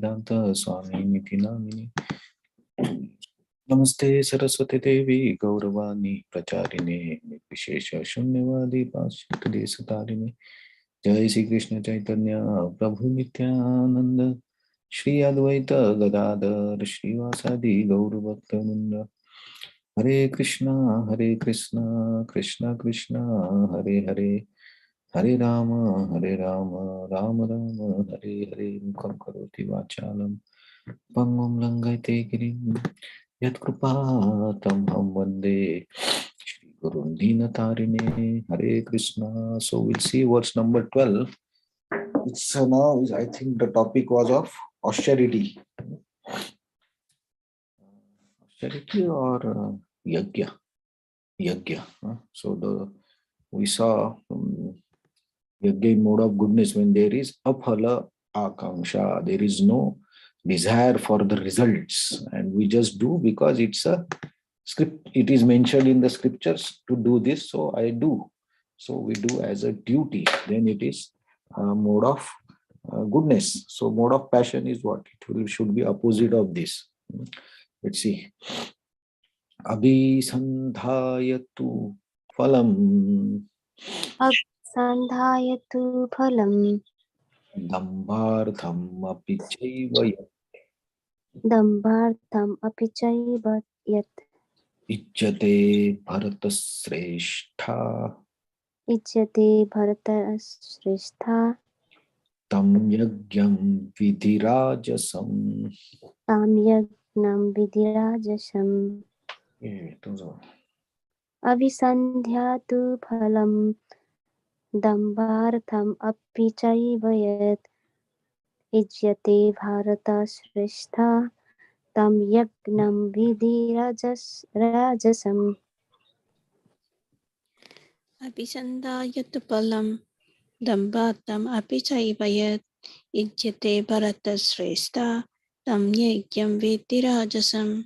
Danta Swami Niti Namini Namaste Saraswati Devi Gauravani Pracharine Vishesha Shunyavadi Pashit Desatarine Jai Sri Krishna Chaitanya Prabhu Nityananda Shri Advaita Gadadhar Srivasadi Gauravaktananda Hare Krishna Krishna Krishna Hare Hare Hare Rama Rama Rama Hare Hare Mukam Karoti Vachalam Pangam Langate Girim Yat Kripa Tamham Vande Shri Gurun Dinatarine Hare Krishna. So we'll see verse number 12. It's now, I think the topic was of austerity. Austerity or yagya. Yagya. So we saw yagya in mode of goodness when there is aphala akanksha. There is no desire for the results, and we just do because it's a script. It is mentioned in the scriptures to do this, so I do. So we do as a duty. Then it is a mode of goodness. So mode of passion is what should be opposite of this. Let's see. Abhisandhayatu phalam Abhisandhayatu phalam dambhartham api chaiva dambhartham api chaiva yat ichyate bharatasreshtha ichyate bharatasreshtha tam yagyam vidhirajasam. tam yagnam vidirajasam abhisandhyatu phalam dambhartham api chaiva yat ichyate bharatasreshtha tam yagnam vidirajasam Abhisandayatu palam dambhatam api chaivayat ijyate bharatasrestha tam yajnam veti rajasam.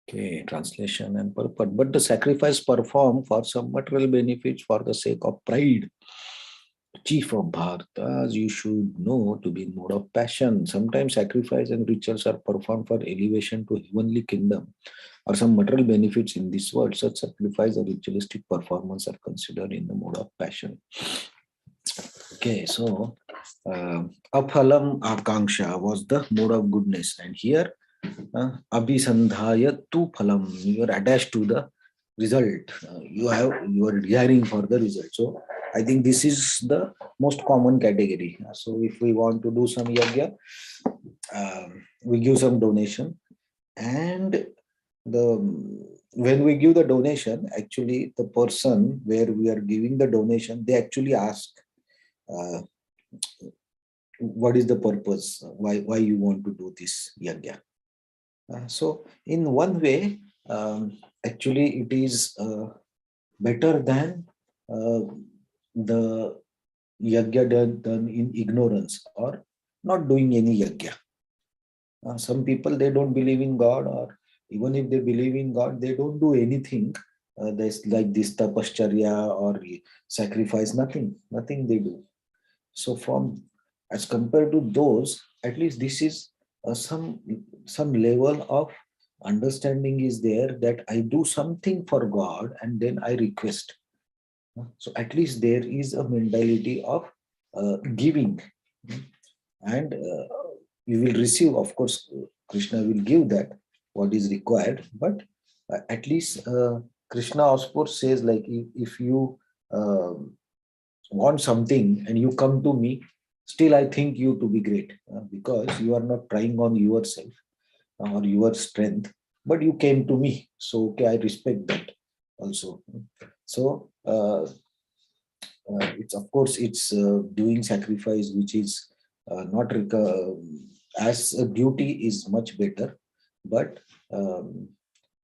Okay, translation and purport. But the sacrifice performed for some material benefits for the sake of pride. Chief of Bhartas, you should know to be in mode of passion. Sometimes sacrifice and rituals are performed for elevation to heavenly kingdom or some material benefits in this world. Such sacrifice or ritualistic performance are considered in the mode of passion. Okay, so aphalam akanksha was the mode of goodness, and here abhisandhaya tu phalam, you are attached to the result. You are desiring for the result. So I think this is the most common category. So if we want to do some yagya, we give some donation, and when we give the donation, actually the person where we are giving the donation, they actually ask what is the purpose, why you want to do this yagya. So in one way, actually it is better than the yagya done in ignorance or not doing any yagya. Some people, they don't believe in God, or even if they believe in God, they don't do anything. There's like this tapascharya or sacrifice, nothing they do. So as compared to those, at least this is some level of understanding is there that I do something for God and then I request. So at least there is a mentality of giving, and you will receive. Of course, Krishna will give that what is required, but at least Krishna, of course, says like if you want something and you come to me, still I think you to be great because you are not trying on yourself or your strength, but you came to me. So okay, I respect that also. So it's, of course, it's doing sacrifice which is not as a duty is much better, but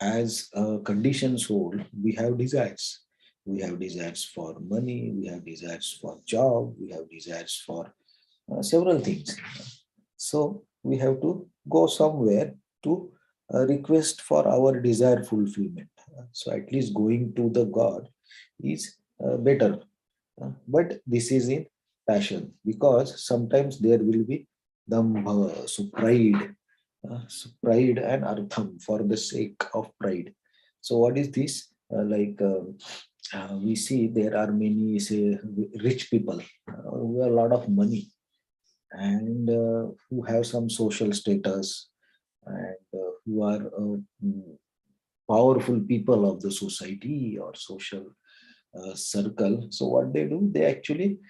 as a conditioned soul, we have desires. We have desires for money, we have desires for job, we have desires for several things. So we have to go somewhere to request for our desire fulfillment. So at least going to the God is better. But this is in passion, because sometimes there will be dambha, so pride, pride and artham, for the sake of pride. So what is this? We see there are many, say, rich people who have a lot of money, and who have some social status, and who are powerful people of the society or social circle. So what they do, they actually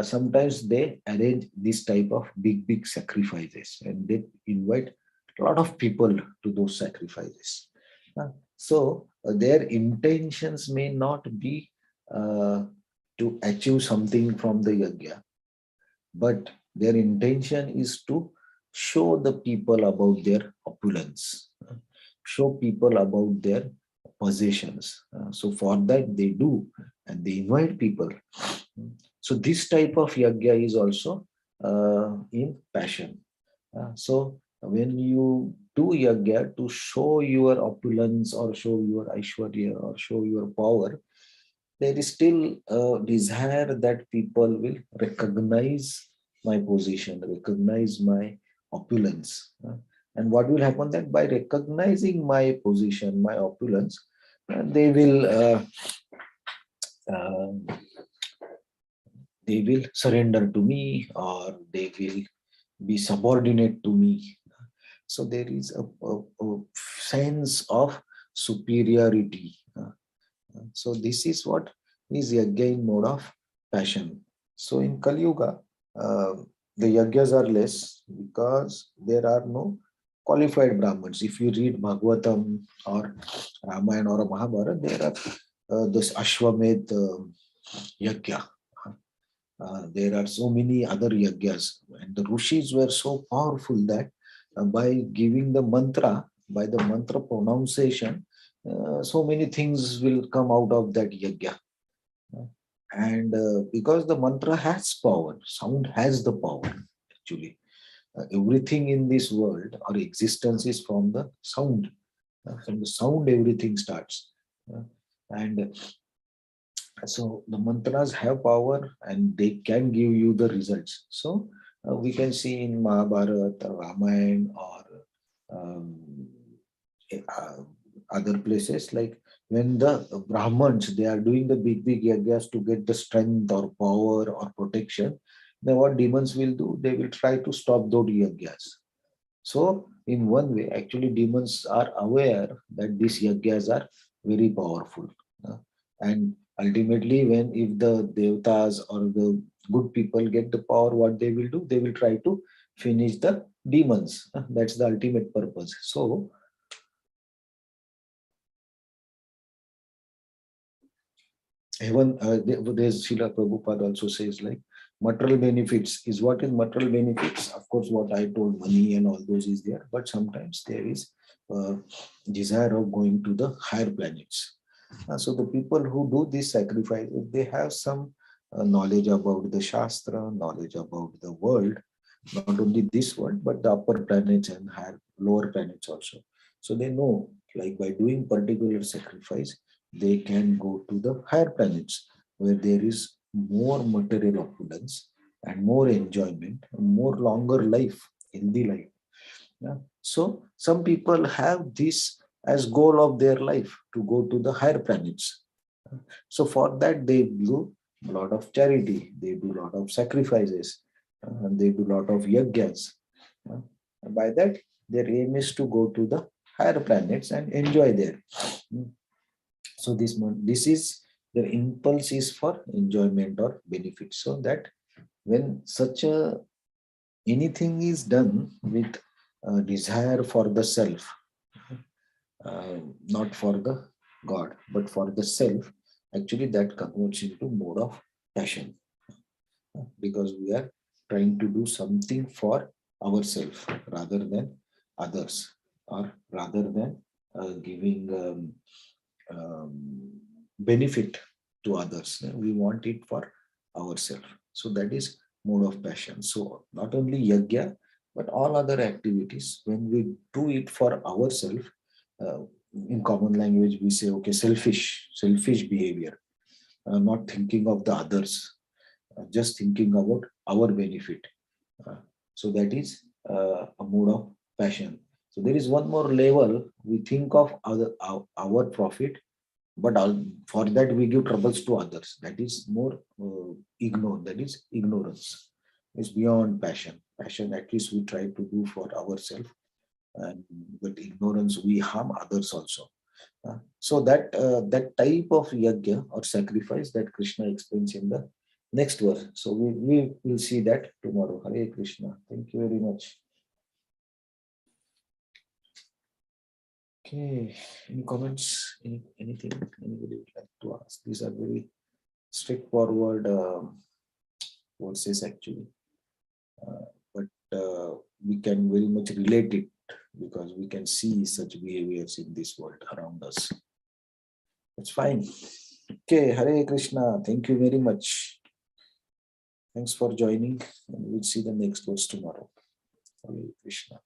sometimes they arrange this type of big sacrifices, and they invite a lot of people to those sacrifices. Their intentions may not be to achieve something from the yajna, but their intention is to show the people about their opulence, show people about their possessions. So for that they do, and they invite people. So this type of yajna is also in passion. So when you do yajna to show your opulence, or show your aishwarya, or show your power, there is still a desire that people will recognize my position, recognize my opulence. And what will happen, that by recognizing my position, my opulence, uh, they will surrender to me, or they will be subordinate to me. So there is a sense of superiority. So this is what is again mode of passion. So in Kali Yuga, the yajnas are less because there are no qualified Brahmins. If you read Bhagavatam or Ramayana or Mahabharata, there are this Ashwamedh yajna. There are so many other yajnas, and the rishis were so powerful that by giving the mantra, by the mantra pronunciation, so many things will come out of that yajna. And because the mantra has power, sound has the power actually. Everything in this world or existence is from the sound. From the sound, everything starts. And so the mantras have power, and they can give you the results. So we can see in Mahabharata, Ramayana, or um, uh, other places, like when the Brahmins, they are doing the big yajnas to get the strength or power or protection, then what demons will do, they will try to stop those yajnas. So in one way, actually demons are aware that these yajnas are very powerful. uh, and ultimately, when if the devatas or the good people get the power, what they will do, they will try to finish the demons. That's the ultimate purpose. So even there's Srila Prabhupada also says, like, material benefits is what is material benefits. Of course, what I told, money and all those is there, but sometimes there is desire of going to the higher planets. So the people who do this sacrifice, if they have some knowledge about the Shastra, knowledge about the world, not only this world, but the upper planets and higher, lower planets also. So they know, like by doing particular sacrifice, they can go to the higher planets where there is more material opulence and more enjoyment, more longer life, healthy life. Yeah. So some people have this as goal of their life, to go to the higher planets. So for that they do a lot of charity, they do a lot of sacrifices, and they do a lot of yajnas. And by that, their aim is to go to the higher planets and enjoy there. So this is their impulse is for enjoyment or benefit. So that when such a anything is done with desire for the self, not for the God, but for the self, actually that converts into mode of passion, because we are trying to do something for ourselves rather than others, or rather than giving benefit to others. We want it for ourselves. So that is mode of passion. So not only yajna, but all other activities, when we do it for ourselves, uh, in common language we say, okay, selfish behavior, not thinking of the others. just thinking about our benefit. So that is a mode of passion. So there is one more level. We think of our profit, but for that we give troubles to others. That is more ignore. That is ignorance. It's beyond passion. Passion, at least we try to do for ourselves, and but ignorance we harm others also. So that type of yajna or sacrifice that Krishna explains in the next verse. So we will see that tomorrow. Hare Krishna. Thank you very much. Okay. Any comments? Anything anybody would like to ask? These are very straightforward verses actually, but we can very much relate it because we can see such behaviors in this world around us. It's fine. Okay, Hare Krishna. Thank you very much. Thanks for joining, and we'll see the next verse tomorrow. Hare Krishna.